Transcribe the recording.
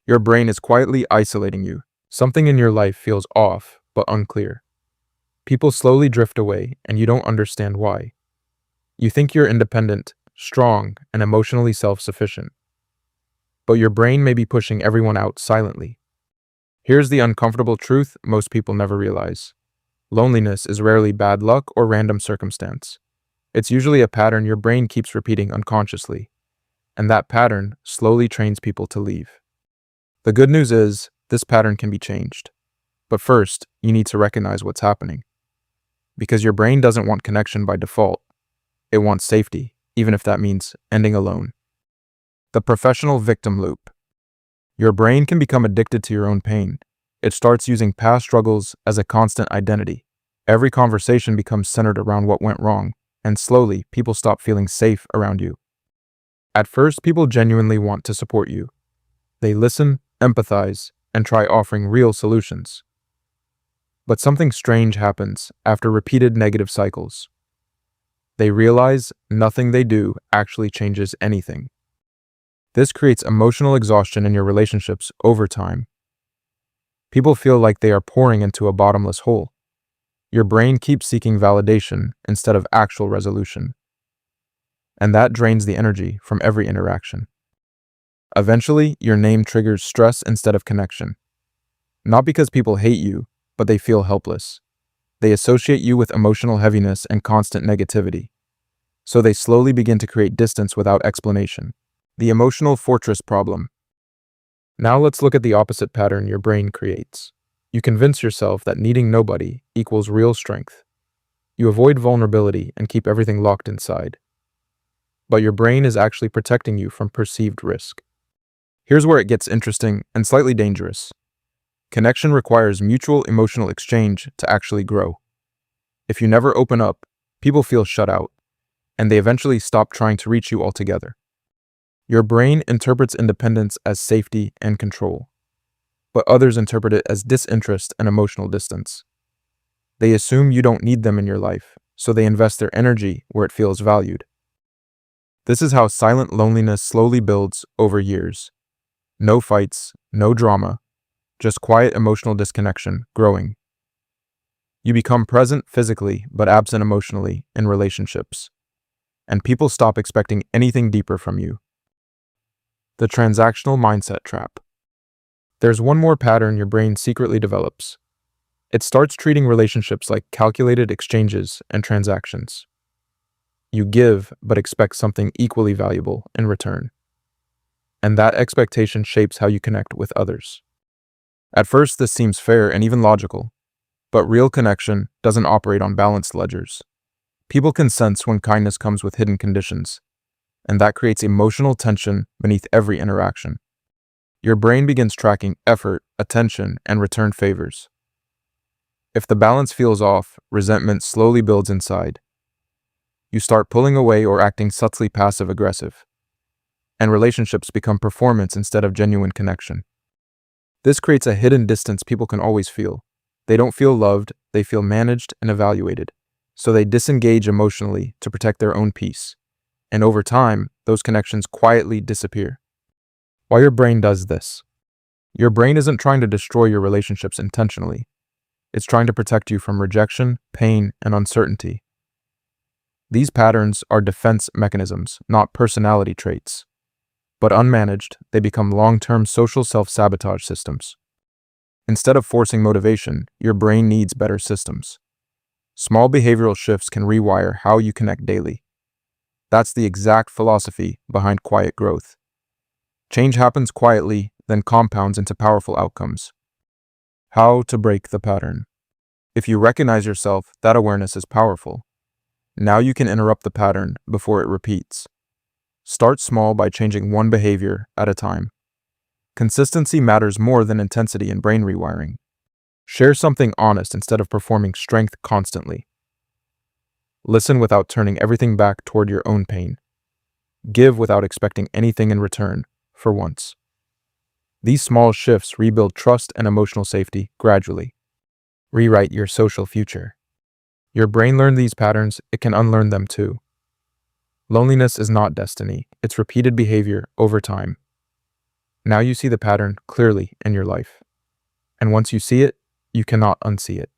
Your brain is quietly isolating you. Something in your life feels off, but unclear. People slowly drift away, and you don't understand why. You think you're independent, strong, and emotionally self-sufficient. But your brain may be pushing everyone out silently. Here's the uncomfortable truth most people never realize. Loneliness is rarely bad luck or random circumstance. It's usually a pattern your brain keeps repeating unconsciously, and that pattern slowly trains people to leave. The good news is, this pattern can be changed. But first, you need to recognize what's happening. Because your brain doesn't want connection by default. It wants safety, even if that means ending alone. The professional victim loop. Your brain can become addicted to your own pain. It starts using past struggles as a constant identity. Every conversation becomes centered around what went wrong, and slowly, people stop feeling safe around you. At first, people genuinely want to support you. They listen, empathize, and try offering real solutions. But something strange happens after repeated negative cycles. They realize nothing they do actually changes anything. This creates emotional exhaustion in your relationships over time. People feel like they are pouring into a bottomless hole. Your brain keeps seeking validation instead of actual resolution. And that drains the energy from every interaction. Eventually, your name triggers stress instead of connection. Not because people hate you, but they feel helpless. They associate you with emotional heaviness and constant negativity. So they slowly begin to create distance without explanation. The emotional fortress problem. Now let's look at the opposite pattern your brain creates. You convince yourself that needing nobody equals real strength. You avoid vulnerability and keep everything locked inside. But your brain is actually protecting you from perceived risk. Here's where it gets interesting and slightly dangerous. Connection requires mutual emotional exchange to actually grow. If you never open up, people feel shut out, and they eventually stop trying to reach you altogether. Your brain interprets independence as safety and control, but others interpret it as disinterest and emotional distance. They assume you don't need them in your life, so they invest their energy where it feels valued. This is how silent loneliness slowly builds over years. No fights, no drama, just quiet emotional disconnection growing. You become present physically but absent emotionally in relationships, and people stop expecting anything deeper from you. The transactional mindset trap. There's one more pattern your brain secretly develops. It starts treating relationships like calculated exchanges and transactions. You give, but expect something equally valuable in return. And that expectation shapes how you connect with others. At first, this seems fair and even logical, but real connection doesn't operate on balanced ledgers. People can sense when kindness comes with hidden conditions, and that creates emotional tension beneath every interaction. Your brain begins tracking effort, attention, and return favors. If the balance feels off, resentment slowly builds inside. You start pulling away or acting subtly passive-aggressive, and relationships become performance instead of genuine connection. This creates a hidden distance people can always feel. They don't feel loved, they feel managed and evaluated, so they disengage emotionally to protect their own peace. And over time, those connections quietly disappear. Why your brain does this? Your brain isn't trying to destroy your relationships intentionally. It's trying to protect you from rejection, pain, and uncertainty. These patterns are defense mechanisms, not personality traits. But unmanaged, they become long-term social self-sabotage systems. Instead of forcing motivation, your brain needs better systems. Small behavioral shifts can rewire how you connect daily. That's the exact philosophy behind quiet growth. Change happens quietly, then compounds into powerful outcomes. How to break the pattern. If you recognize yourself, that awareness is powerful. Now you can interrupt the pattern before it repeats. Start small by changing one behavior at a time. Consistency matters more than intensity in brain rewiring. Share something honest instead of performing strength constantly. Listen without turning everything back toward your own pain. Give without expecting anything in return, for once. These small shifts rebuild trust and emotional safety gradually. Rewrite your social future. Your brain learned these patterns, it can unlearn them too. Loneliness is not destiny, it's repeated behavior over time. Now you see the pattern clearly in your life. And once you see it, you cannot unsee it.